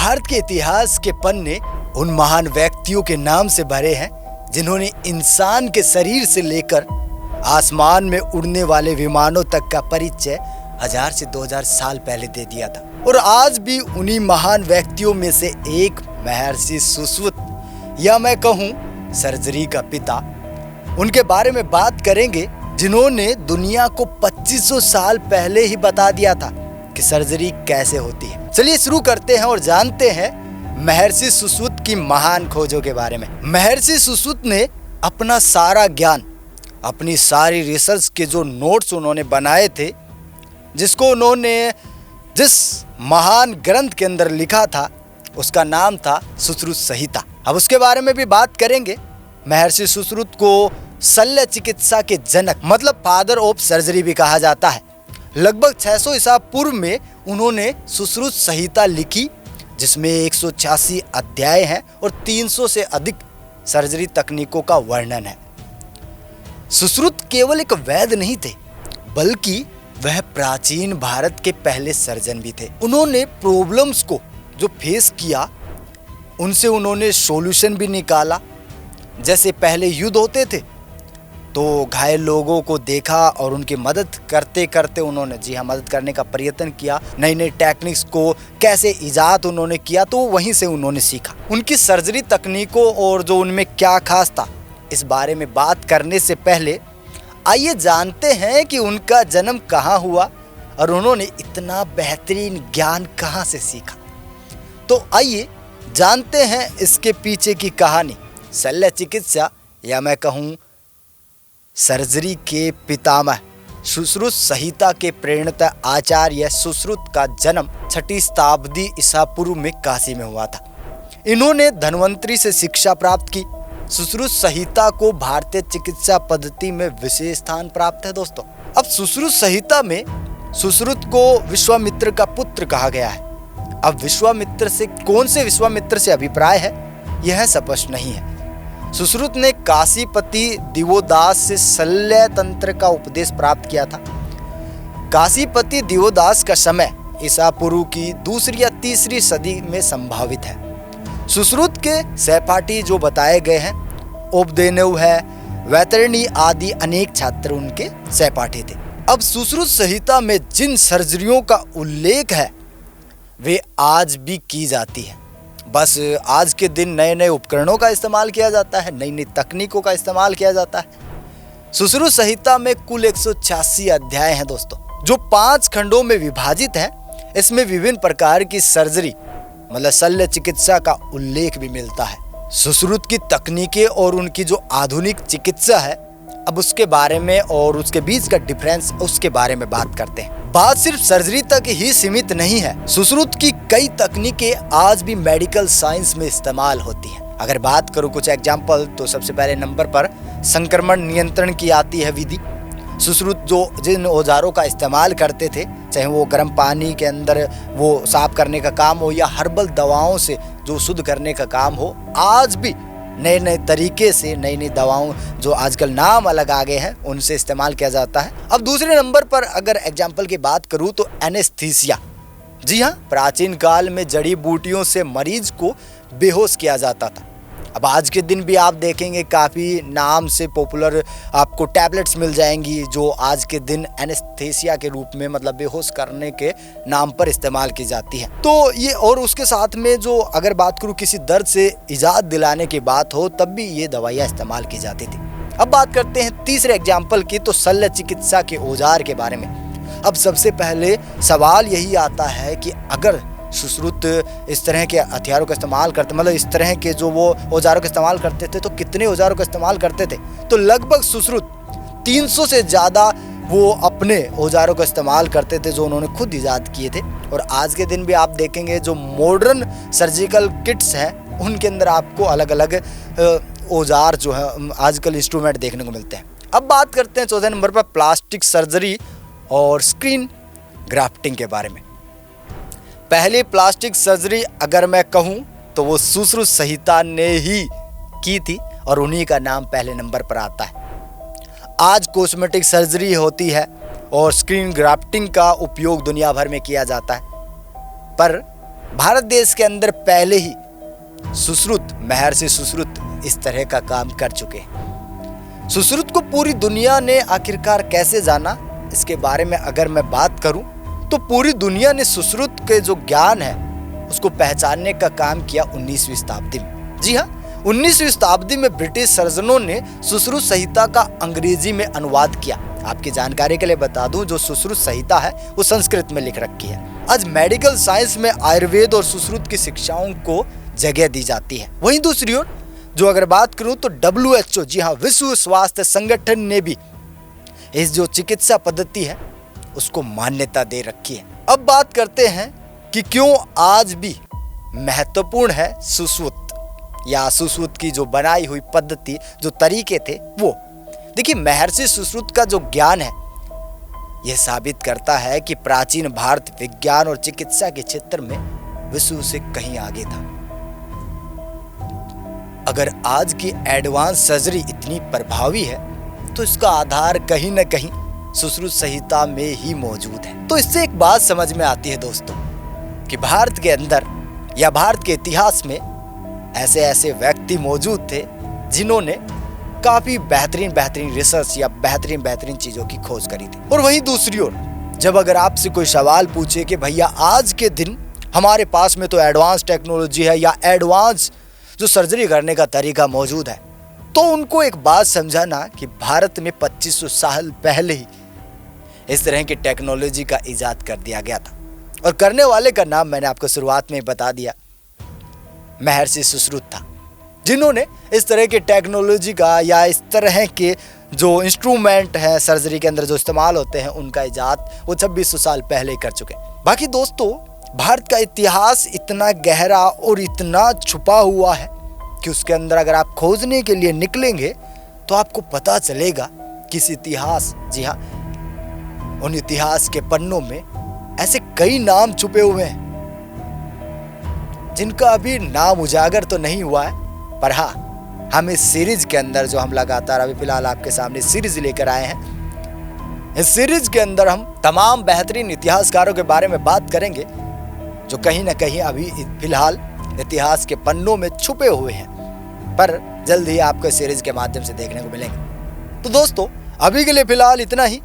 भारत के इतिहास के पन्ने उन महान व्यक्तियों के नाम से भरे हैं जिन्होंने इंसान के शरीर से लेकर आसमान में उड़ने वाले विमानों तक का परिचय 1000 से 2000 साल पहले दे दिया था। और आज भी उन्हीं महान व्यक्तियों में से एक महर्षि सुश्रुत या मैं कहूँ सर्जरी का पिता, उनके बारे में बात करेंगे जिन्होंने दुनिया को 2500 साल पहले ही बता दिया था कि सर्जरी कैसे होती है। चलिए शुरू करते हैं और जानते हैं महर्षि सुश्रुत की महान खोजों के बारे में। महर्षि सुश्रुत ने अपना सारा ज्ञान, अपनी सारी रिसर्च के जो नोट्स उन्होंने बनाए थे, जिसको उन्होंने जिस महान ग्रंथ के अंदर लिखा था उसका नाम था सुश्रुत संहिता। अब उसके बारे में भी बात करेंगे। महर्षि सुश्रुत को शल्य चिकित्सा के जनक मतलब फादर ऑफ सर्जरी भी कहा जाता है। लगभग 600 ईसा पूर्व में उन्होंने सुश्रुत संहिता लिखी, जिसमें 186 अध्याय हैं और 300 से अधिक सर्जरी तकनीकों का वर्णन है। सुश्रुत केवल एक वैद्य नहीं थे, बल्कि वह प्राचीन भारत के पहले सर्जन भी थे। उन्होंने प्रॉब्लम्स को जो फेस किया, उनसे उन्होंने सॉल्यूशन भी निकाला। जैसे पहले युद्ध होते थे तो घायल लोगों को देखा और उनकी मदद करते करते उन्होंने मदद करने का प्रयत्न किया। नई नई टेक्निक्स को कैसे इजाद उन्होंने किया, तो वहीं से उन्होंने सीखा। उनकी सर्जरी तकनीकों और जो उनमें क्या खास था, इस बारे में बात करने से पहले आइए जानते हैं कि उनका जन्म कहाँ हुआ और उन्होंने इतना बेहतरीन ज्ञान कहाँ से सीखा। तो आइए जानते हैं इसके पीछे की कहानी। शल्य चिकित्सा या मैं कहूँ सर्जरी के पितामह सुश्रुत संहिता के प्रणेता आचार्य सुश्रुत का जन्म 6ठी शताब्दी ईसा पूर्व में काशी में हुआ था। इन्होंने धन्वंतरी से शिक्षा प्राप्त की। सुश्रुत संहिता को भारतीय चिकित्सा पद्धति में विशेष स्थान प्राप्त है दोस्तों। अब सुश्रुत संहिता में सुश्रुत को विश्वामित्र का पुत्र कहा गया है। अब विश्वामित्र से कौन से विश्वामित्र से अभिप्राय है, यह स्पष्ट नहीं है। सुश्रुत ने काशीपति दिवोदास से शल्य तंत्र का उपदेश प्राप्त किया था। काशीपति दिवोदास का समय ईसा पूर्व की 2री या 3री सदी में संभावित है। सुश्रुत के सहपाठी जो बताए गए हैं, उपदेनव है, वैतरणी आदि अनेक छात्र उनके सहपाठी थे। अब सुश्रुत संहिता में जिन सर्जरियों का उल्लेख है वे आज भी की जाती है। बस आज के दिन नए नए उपकरणों का इस्तेमाल किया जाता है, नई नई तकनीकों का इस्तेमाल किया जाता है। सुश्रुत संहिता में कुल 186 अध्याय हैं दोस्तों, जो 5 खंडों में विभाजित हैं। इसमें विभिन्न प्रकार की सर्जरी मतलब शल्य चिकित्सा का उल्लेख भी मिलता है। सुश्रुत की तकनीकें और उनकी जो आधुनिक चिकित्सा है, अब उसके बारे में और उसके बीच का डिफरेंस, उसके बारे में बात करते हैं। बात सिर्फ सर्जरी तक ही सीमित नहीं है। सुश्रुत की कई तकनीकें आज भी मेडिकल साइंस में इस्तेमाल होती हैं। अगर बात करूं कुछ एग्जांपल, तो सबसे पहले नंबर पर संक्रमण नियंत्रण की आती है विधि। सुश्रुत जो जिन औजारों का इस्तेमाल करते थे, चाहे वो गर्म पानी के अंदर वो साफ करने का काम हो या हर्बल दवाओं से जो शुद्ध करने का काम हो, आज भी नए नए तरीके से नई नई दवाओं जो आजकल नाम अलग आ गए हैं उनसे इस्तेमाल किया जाता है। अब दूसरे नंबर पर अगर एग्जाम्पल की बात करूं तो एनेस्थीसिया। जी हाँ, प्राचीन काल में जड़ी बूटियों से मरीज को बेहोश किया जाता था। अब आज के दिन भी आप देखेंगे काफ़ी नाम से पॉपुलर आपको टैबलेट्स मिल जाएंगी जो आज के दिन एनेस्थीसिया के रूप में मतलब बेहोश करने के नाम पर इस्तेमाल की जाती है। तो ये और उसके साथ में जो अगर बात करूँ किसी दर्द से इजाद दिलाने की बात हो, तब भी ये दवाइयाँ इस्तेमाल की जाती थी। अब बात करते हैं तीसरे एग्जाम्पल की, तो शल्य चिकित्सा के औजार के बारे में। अब सबसे पहले सवाल यही आता है कि अगर सुश्रुत इस तरह के हथियारों का इस्तेमाल करते, मतलब इस तरह के जो वो औजारों का इस्तेमाल करते थे, तो कितने औजारों का इस्तेमाल करते थे? तो लगभग सुश्रुत 300 से ज़्यादा वो अपने औजारों का इस्तेमाल करते थे जो उन्होंने खुद इजाद किए थे। और आज के दिन भी आप देखेंगे जो मॉडर्न सर्जिकल किट्स हैं उनके अंदर आपको अलग अलग औजार जो है आजकल इंस्ट्रूमेंट देखने को मिलते हैं। अब बात करते हैं चौथे नंबर पर प्लास्टिक सर्जरी और स्क्रीन ग्राफ्टिंग के बारे में। पहली प्लास्टिक सर्जरी अगर मैं कहूँ तो वो सुश्रुत संहिता ने ही की थी और उन्हीं का नाम पहले नंबर पर आता है। आज कॉस्मेटिक सर्जरी होती है और स्क्रीन ग्राफ्टिंग का उपयोग दुनिया भर में किया जाता है, पर भारत देश के अंदर पहले ही सुश्रुत, महर्षि सुश्रुत इस तरह का काम कर चुके हैं। सुश्रुत को पूरी दुनिया ने आखिरकार कैसे जाना, इसके बारे में अगर मैं बात करूं तो पूरी दुनिया ने सुश्रुत के जो ज्ञान है उसको पहचानने का काम किया 19वीं शताब्दी में। जी हाँ, 19वीं शताब्दी में ब्रिटिश सर्जनों ने सुश्रुत संहिता का अंग्रेजी में अनुवाद किया। आपकी जानकारी के लिए बता दूं, जो सुश्रुत संहिता है वो संस्कृत में लिख रखी है। आज मेडिकल साइंस में आयुर्वेद और सुश्रुत की शिक्षाओं को जगह दी जाती है। वहीं दूसरी ओर जो अगर बात करूं तो WHO, जी हाँ, विश्व स्वास्थ्य संगठन ने भी इस जो चिकित्सा पद्धति है उसको मान्यता दे रखी है। अब बात करते हैं कि क्यों आज भी महत्वपूर्ण है सुश्रुत, या सुश्रुत की जो बनाई हुई पद्धति, जो तरीके थे वो। देखिए, महर्षि सुश्रुत का जो ज्ञान है यह साबित करता है कि प्राचीन भारत विज्ञान और चिकित्सा के क्षेत्र में विश्व से कहीं आगे था। अगर आज की एडवांस सर्जरी इतनी प्रभावी है तो इसका आधार कहीं न कहीं सुश्रुत संहिता में ही मौजूद है। तो इससे एक बात समझ में आती है दोस्तों कि भारत के अंदर या भारत के इतिहास में ऐसे ऐसे व्यक्ति मौजूद थे जिन्होंने काफी बेहतरीन रिसर्च या बेहतरीन चीजों की खोज करी थी। और वहीं दूसरी ओर जब अगर आपसे कोई सवाल पूछे कि भैया आज के दिन हमारे पास में तो एडवांस टेक्नोलॉजी है या एडवांस जो सर्जरी करने का तरीका मौजूद है, तो उनको एक बात समझाना कि भारत में 2500 साल पहले ही इस तरह की टेक्नोलॉजी का इजाद कर दिया गया था। और करने वाले का नाम मैंने आपको शुरुआत में बता दिया, महर्षि सुश्रुत था, जिन्होंने इस तरह की टेक्नोलॉजी का या इस तरह के जो इंस्ट्रूमेंट हैं सर्जरी के अंदर जो इस्तेमाल होते हैं उनका इजाद वो 2600 साल पहले कर चुके। बाकी दोस्तों, भारत का इतिहास इतना गहरा और इतना छुपा हुआ है कि उसके अंदर अगर आप खोजने के लिए निकलेंगे तो आपको पता चलेगा कि इस इतिहास, जी हाँ, उन इतिहास के पन्नों में ऐसे कई नाम छुपे हुए हैं जिनका अभी नाम उजागर तो नहीं हुआ है। पर हाँ, हम इस सीरीज के अंदर जो हम लगातार अभी फिलहाल आपके सामने सीरीज लेकर आए हैं, इस सीरीज के अंदर हम तमाम बेहतरीन इतिहासकारों के बारे में बात करेंगे जो कहीं ना कहीं अभी फिलहाल इतिहास के पन्नों में छुपे हुए हैं, पर जल्द ही आपको इस सीरीज के माध्यम से देखने को मिलेंगे। तो दोस्तों, अभी के लिए फिलहाल इतना ही।